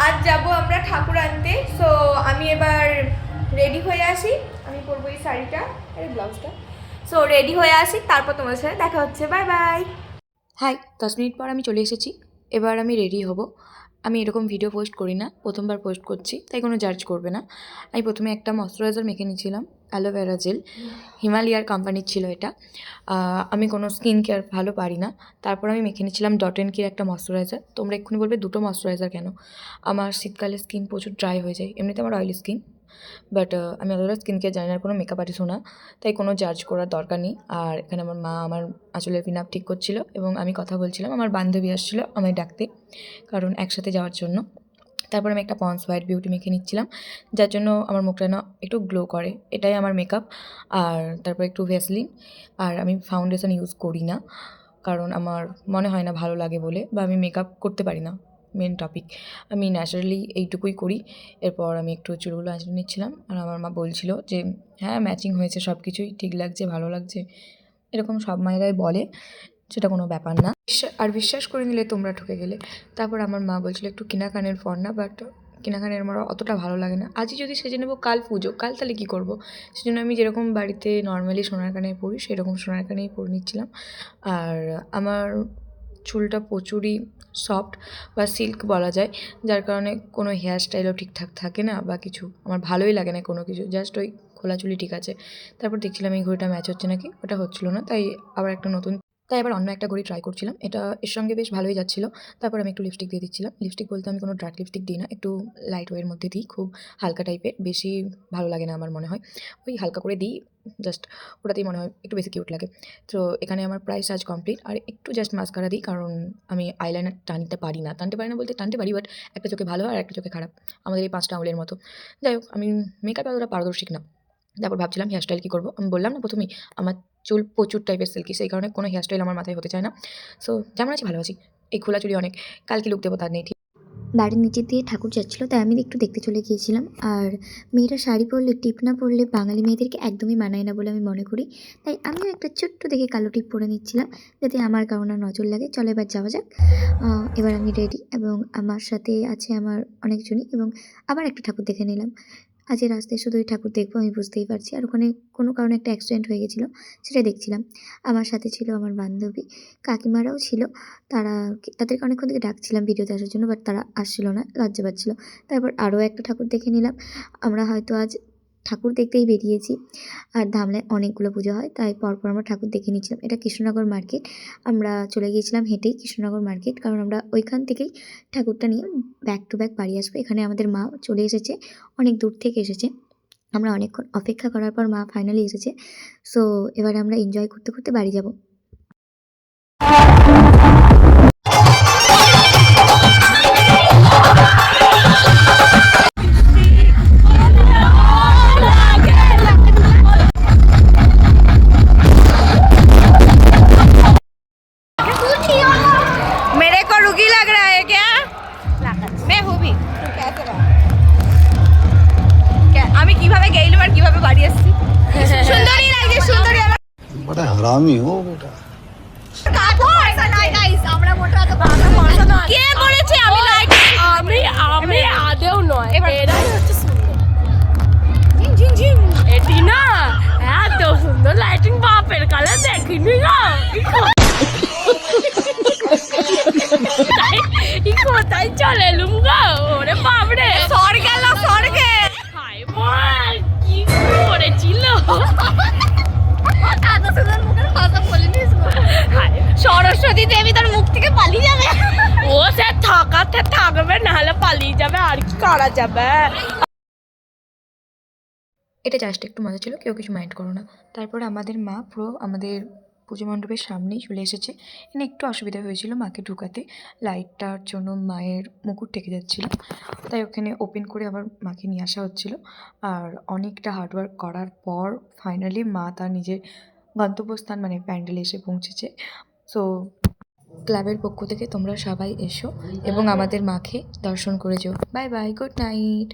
আজ যাব আমরা ঠাকুর আনতে। সো আমি এবার রেডি হয়ে আসি, আমি পরবো এই শাড়িটা আর এই ব্লাউজটা। সো রেডি হয়ে আসি, তারপর তোমাদের সাথে দেখা হচ্ছে। Bye bye. হাই, 10 মিনিট পর আমি চলে এসেছি। এবার আমি রেডি হব। আমি এরকম ভিডিও পোস্ট করি না, প্রথমবার পোস্ট করছি, তাই কোনো জাজ করবে না। আমি প্রথমে একটা ময়শ্চারাইজার মেখে নিয়েছিলাম, অ্যালোভেরা জেল, হিমালয়ার কোম্পানির ছিল এটা। আমি কোনো স্কিন কেয়ার ভালো পারি না। তারপর আমি মেখে নিয়েছিলাম ডট অ্যান্ড কির একটা ময়শ্চারাইজার। তোমরা এক্ষুনি বলবে দুটো ময়শ্চারাইজার কেন? আমার শীতকালে স্কিন প্রচুর ড্রাই হয়ে যায়, এমনিতে আমার অয়েলি স্কিন, বাট আমি অতটা স্কিন কেয়ার জানি না, কোনো মেকআপ আর্টিস্টও না, তাই কোনো জাজ করার দরকার নেই। আর এখানে আমার মা আমার আঁচলের পিন আপ ঠিক করছিল এবং আমি কথা বলছিলাম। আমার বান্ধবী আসছিলো আমায় ডাকতে, কারণ একসাথে যাওয়ার জন্য। তারপর আমি একটা পন্স হোয়াইট বিউটি মেখে নিচ্ছিলাম, যার জন্য আমার মুখটা না একটু গ্লো করে, এটাই আমার মেকআপ। আর তারপর একটু ভ্যাসলিন। আর আমি ফাউন্ডেশন ইউজ করি না, কারণ আমার মনে হয় না ভালো লাগে বলে, বা আমি মেকআপ করতে পারি না, মেন টপিক। আমি ন্যাচারালি এইটুকুই করি। এরপর আমি একটু চুলগুলো আঁচড়ে নিচ্ছিলাম, আর আমার মা বলছিল যে হ্যাঁ ম্যাচিং হয়েছে, সব কিছুই ঠিক লাগছে, ভালো লাগছে। এরকম সব মায়েরাই বলে, সেটা কোনো ব্যাপার না। আর বিশ্বাস করে নিলে তোমরা ঠকে গেলে। তারপর আমার মা বলছিল একটু কিনা কানের পর না, বাট কিনা কানের আমার অতটা ভালো লাগে না। আজই যদি সেজে নেবো, কাল পুজো, কাল তাহলে কী করবো? সেজন্য আমি যেরকম বাড়িতে নর্মালি সোনার কানে পরি, সেরকম সোনার কানেই পরে নিচ্ছিলাম। আর আমার চুলটা প্রচুরই সফট বা সিল্ক বলা যায়, যার কারণে কোনো হেয়ার স্টাইলও ঠিকঠাক থাকে না বা কিছু, আমার ভালোই লাগে না কোনো কিছু, জাস্ট ওই খোলা চুলই ঠিক আছে। তারপর দেখছিলাম এই ঘড়িটা ম্যাচ হচ্ছে নাকি, ওটা হচ্ছিলো না, তাই আবার অন্য একটা ঘড়ি ট্রাই করছিলাম, এটা এর সঙ্গে বেশ ভালোই যাচ্ছিলো। তারপর আমি একটু লিপস্টিক দিয়ে দিচ্ছিলাম। লিপস্টিক বলতে আমি কোনো ডার্ক লিপস্টিক দিই না, একটু লাইট ওয়ের মধ্যে দিই, খুব হালকা টাইপের, বেশি ভালো লাগে না আমার মনে হয়, ওই হালকা করে দিই, জাস্ট ওটাতেই মনে হয় একটু বেশি কিউট লাগে। তো এখানে আমার প্রায় সাজ কমপ্লিট, আর একটু জাস্ট মাস্কারা দিই, কারণ আমি আইলাইনার টানতে পারি না বলতে টানতে পারি, বাট একটা চোখে ভালো আর একটা চোখে খারাপ, আমাদের এই 5টা আঙুলের মতো। যাই হোক, আমি মেকআপে অতটা পারদর্শী না। তারপর ভাবছিলাম হেয়ারস্টাইল কী করবো। আমি বললাম না প্রথমেই, আমার চুল প্রচুর টাইপের সিল্কি, সেই কারণে কোনো হেয়ারস্টাইল আমার মাথায় হতে চায় না। সো যেমন আছি ভালো আছি, এই খোলা চুলি অনেক, কাল কি লুক দেবো তার নেই ঠিক। বাড়ির নিচের দিয়ে ঠাকুর যাচ্ছিলো, তাই আমি একটু দেখতে চলে গিয়েছিলাম। আর মেয়েরা শাড়ি পরলে, টিপ না পরলে বাঙালি মেয়েদেরকে একদমই মানায় না বলে আমি মনে করি, তাই আমিও একটা ছোট্ট দেখে কালো টিপ পরে নিচ্ছিলাম, যাতে আমার কারণ আর নজর লাগে। চলো এবার যাওয়া যাক। এবার আমি রেডি, এবং আমার সাথে আছে আমার অনেকজনই, এবং আবার একটা ঠাকুর দেখে নিলাম। আজ এই রাস্তায় শুধুই ঠাকুর দেখবো, আমি বুঝতেই পারছি। আর ওখানে কোনো কারণে একটা অ্যাক্সিডেন্ট হয়ে গেছিলো, সেটা দেখছিলাম। আমার সাথে ছিল আমার বান্ধবী, কাকিমারাও ছিল। তাদেরকে অনেকক্ষণ থেকে ডাকছিলাম ভিডিওতে আসার জন্য, বাট তারা আসছিল না, লজ্জা পাচ্ছিল। তারপর আরও একটা ঠাকুর দেখে নিলাম। আমরা হয়তো আজ ঠাকুর দেখতেই বেরিয়েছি, আর ধামলায় অনেকগুলো পুজো হয়, তাই পরপর আমরা ঠাকুর দেখে নিচ্ছিলাম। এটা কৃষ্ণনগর মার্কেট, আমরা চলে গিয়েছিলাম হেঁটেই কৃষ্ণনগর মার্কেট, কারণ আমরা ওইখান থেকেই ঠাকুরটা নিয়ে ব্যাক টু ব্যাক বাড়ি আসবো। এখানে আমাদের মা চলে এসেছে, অনেক দূর থেকে এসেছে। আমরা অনেকক্ষণ অপেক্ষা করার পর মা ফাইনালি এসেছে। সো এবারে আমরা এনজয় করতে করতে বাড়ি যাব। मेरे को रुकी लग रहा है क्या? मैं हूँ भी। कैसे रहा? क्या আমি কিভাবে গেইলাম আর কিভাবে বাড়ি আসছি? সুন্দরী লাগছে, সুন্দরী। আমার बड़ा हरामी हो बेटा। পয়সা নাই গাইস, আমরা মোটা তো পয়সা না। কে বলেছে আমি লাইট? আমি আদেও নয়, এবার এরাই হচ্ছে সুন্দর। ঝিং ঝিং ঝিং। এটি না এত সুন্দর লাইটিং, বাপের কালে দেখিনি না। কোথায় চলে এলুম গো, ওরে বাপরে, স্বর্গে এলো, স্বর্গে। হায় বল কি করেছিল। এত সুন্দর মুখের ভাষা বলিনিস। হায়, সরস্বতী দেবী তার মুখ থেকে পালিয়ে যাবে। ও সে থাকাতে থাকবে, নাহলে পালিয়ে যাবে, আর কি করা যাবে। এটা জাস্ট একটু মজা ছিল, কেউ কিছু মাইন্ড করো না। তারপরে আমাদের মা পুরো আমাদের পুজো মণ্ডপের সামনেই চলে এসেছে। এখানে একটু অসুবিধা হয়েছিল মাকে ঢুকাতে, লাইটটার জন্য মায়ের মুকুট টেকে যাচ্ছিল, তাই ওখানে ওপেন করে আবার মাকে নিয়ে আসা হচ্ছিল। আর অনেকটা হার্ডওয়ার্ক করার পর ফাইনালি মা তার নিজের গন্তব্যস্থান মানে প্যান্ডেলে এসে পৌঁছেছে। সো ক্লাবের পক্ষ থেকে তোমরা সবাই এসো এবং আমাদের মাকে দর্শন করে যেও। Bye bye, good night.